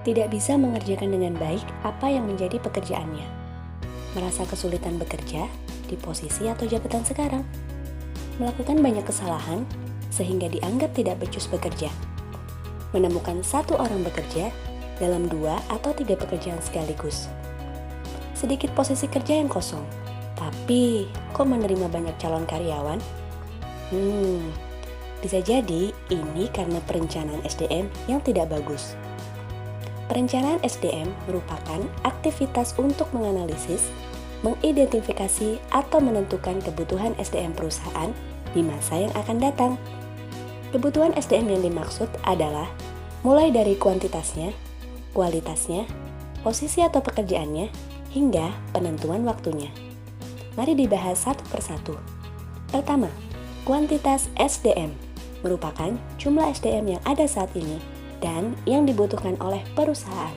Tidak bisa mengerjakan dengan baik apa yang menjadi pekerjaannya. Merasa kesulitan bekerja di posisi atau jabatan sekarang. Melakukan banyak kesalahan sehingga dianggap tidak becus bekerja. Menemukan satu orang bekerja dalam 2 atau 3 pekerjaan sekaligus. Sedikit posisi kerja yang kosong, tapi kok menerima banyak calon karyawan? Bisa jadi ini karena perencanaan SDM yang tidak bagus. Perencanaan SDM merupakan aktivitas untuk menganalisis, mengidentifikasi, atau menentukan kebutuhan SDM perusahaan di masa yang akan datang. Kebutuhan SDM yang dimaksud adalah mulai dari kuantitasnya, kualitasnya, posisi atau pekerjaannya, hingga penentuan waktunya. Mari dibahas satu persatu. Pertama, kuantitas SDM merupakan jumlah SDM yang ada saat ini dan yang dibutuhkan oleh perusahaan.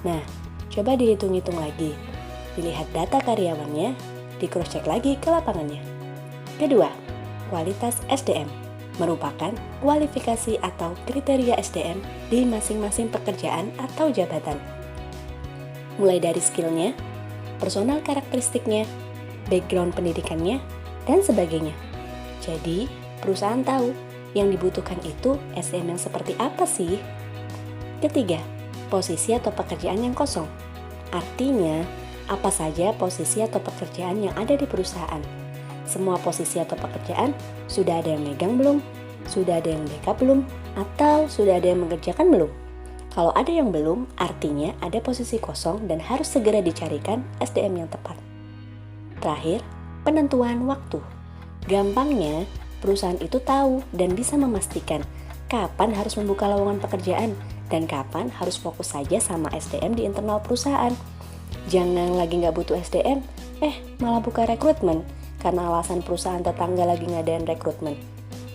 Nah, coba dihitung-hitung lagi. Dilihat data karyawannya, di-cross-check lagi ke lapangannya. Kedua, kualitas SDM merupakan kualifikasi atau kriteria SDM di masing-masing pekerjaan atau jabatan. Mulai dari skillnya, personal karakteristiknya, background pendidikannya, dan sebagainya. Jadi, perusahaan tahu yang dibutuhkan itu SDM yang seperti apa sih? Ketiga, posisi atau pekerjaan yang kosong. Artinya, apa saja posisi atau pekerjaan yang ada di perusahaan. Semua posisi atau pekerjaan sudah ada yang megang belum? Sudah ada yang backup belum? Atau sudah ada yang mengerjakan belum? Kalau ada yang belum, artinya ada posisi kosong dan harus segera dicarikan SDM yang tepat. Terakhir, penentuan waktu. Gampangnya, perusahaan itu tahu dan bisa memastikan kapan harus membuka lowongan pekerjaan dan kapan harus fokus saja sama SDM di internal perusahaan. Jangan lagi nggak butuh SDM, malah buka rekrutmen karena alasan perusahaan tetangga lagi ngadain rekrutmen.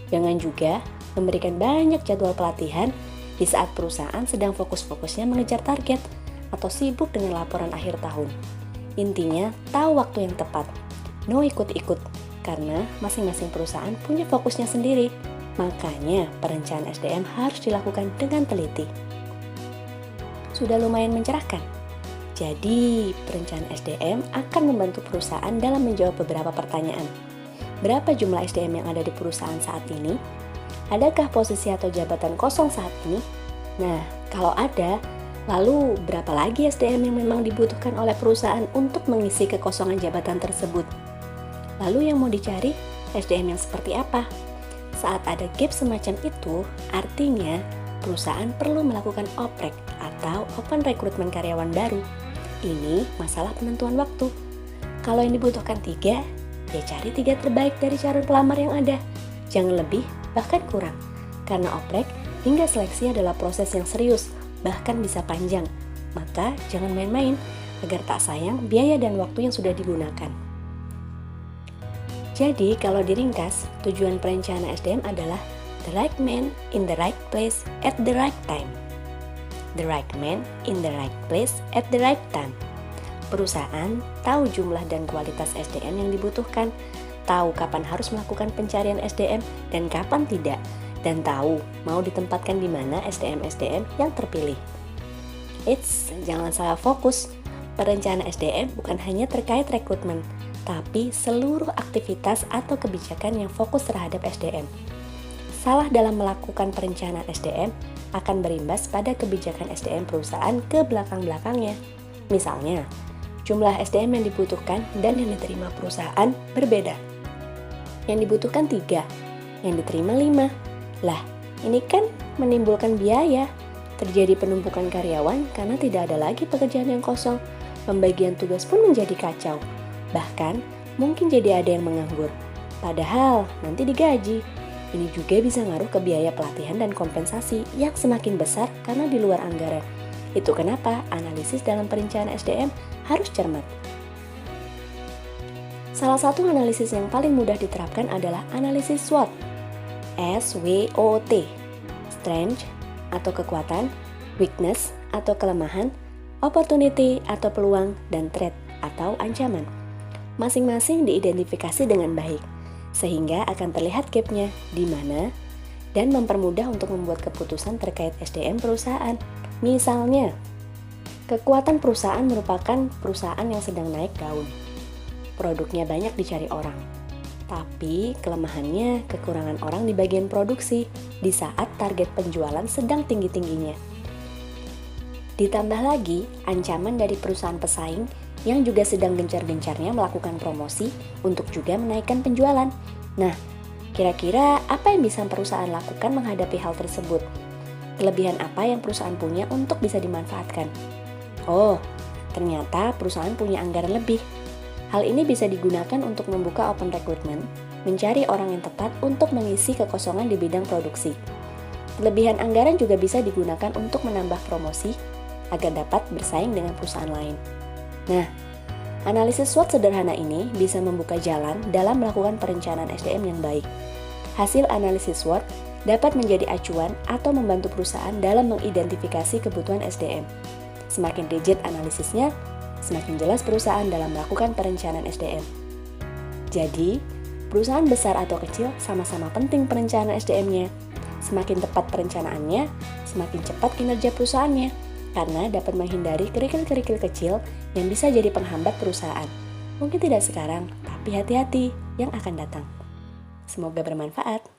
Jangan juga memberikan banyak jadwal pelatihan di saat perusahaan sedang fokus-fokusnya mengejar target atau sibuk dengan laporan akhir tahun. Intinya, tahu waktu yang tepat. No ikut-ikut, karena masing-masing perusahaan punya fokusnya sendiri. Makanya, perencanaan SDM harus dilakukan dengan teliti. Sudah lumayan mencerahkan? Jadi, perencanaan SDM akan membantu perusahaan dalam menjawab beberapa pertanyaan. Berapa jumlah SDM yang ada di perusahaan saat ini? Adakah posisi atau jabatan kosong saat ini? Nah, kalau ada, lalu berapa lagi SDM yang memang dibutuhkan oleh perusahaan untuk mengisi kekosongan jabatan tersebut? Lalu yang mau dicari, SDM yang seperti apa? Saat ada gap semacam itu, artinya perusahaan perlu melakukan oprek atau open rekrutmen karyawan baru. Ini masalah penentuan waktu. Kalau yang dibutuhkan 3, ya cari 3 terbaik dari calon pelamar yang ada. Jangan lebih, bahkan kurang. Karena oprek hingga seleksi adalah proses yang serius, bahkan bisa panjang. Maka jangan main-main, agar tak sayang biaya dan waktu yang sudah digunakan. Jadi, kalau diringkas, tujuan perencanaan SDM adalah the right man in the right place at the right time. The right man in the right place at the right time. Perusahaan tahu jumlah dan kualitas SDM yang dibutuhkan, tahu kapan harus melakukan pencarian SDM dan kapan tidak, dan tahu mau ditempatkan di mana SDM-SDM yang terpilih. Jangan salah fokus. Perencanaan SDM bukan hanya terkait rekrutmen, tapi seluruh aktivitas atau kebijakan yang fokus terhadap SDM. Salah dalam melakukan perencanaan SDM akan berimbas pada kebijakan SDM perusahaan ke belakang-belakangnya. Misalnya, jumlah SDM yang dibutuhkan dan yang diterima perusahaan berbeda. Yang dibutuhkan 3, yang diterima 5. Lah, ini kan menimbulkan biaya. Terjadi penumpukan karyawan karena tidak ada lagi pekerjaan yang kosong. Pembagian tugas pun menjadi kacau. Bahkan, mungkin jadi ada yang menganggur. Padahal, nanti digaji. Ini juga bisa ngaruh ke biaya pelatihan dan kompensasi yang semakin besar karena di luar anggaran. Itu kenapa analisis dalam perencanaan SDM harus cermat. Salah satu analisis yang paling mudah diterapkan adalah analisis SWOT. SWOT. Strength atau kekuatan, weakness atau kelemahan, opportunity atau peluang, dan threat atau ancaman. Masing-masing diidentifikasi dengan baik, sehingga akan terlihat gap-nya di mana dan mempermudah untuk membuat keputusan terkait SDM perusahaan. Misalnya, kekuatan perusahaan merupakan perusahaan yang sedang naik daun. Produknya banyak dicari orang. Tapi kelemahannya kekurangan orang di bagian produksi di saat target penjualan sedang tinggi-tingginya. Ditambah lagi ancaman dari perusahaan pesaing yang juga sedang gencar-gencarnya melakukan promosi untuk juga menaikkan penjualan. Nah, kira-kira apa yang bisa perusahaan lakukan menghadapi hal tersebut? Kelebihan apa yang perusahaan punya untuk bisa dimanfaatkan? Oh, ternyata perusahaan punya anggaran lebih. Hal ini bisa digunakan untuk membuka open recruitment, mencari orang yang tepat untuk mengisi kekosongan di bidang produksi. Kelebihan anggaran juga bisa digunakan untuk menambah promosi agar dapat bersaing dengan perusahaan lain. Nah, analisis SWOT sederhana ini bisa membuka jalan dalam melakukan perencanaan SDM yang baik. Hasil analisis SWOT dapat menjadi acuan atau membantu perusahaan dalam mengidentifikasi kebutuhan SDM. Semakin rigid analisisnya, semakin jelas perusahaan dalam melakukan perencanaan SDM. Jadi, perusahaan besar atau kecil sama-sama penting perencanaan SDM-nya. Semakin tepat perencanaannya, semakin cepat kinerja perusahaannya, karena dapat menghindari kerikil-kerikil kecil yang bisa jadi penghambat perusahaan. Mungkin tidak sekarang, tapi hati-hati yang akan datang. Semoga bermanfaat.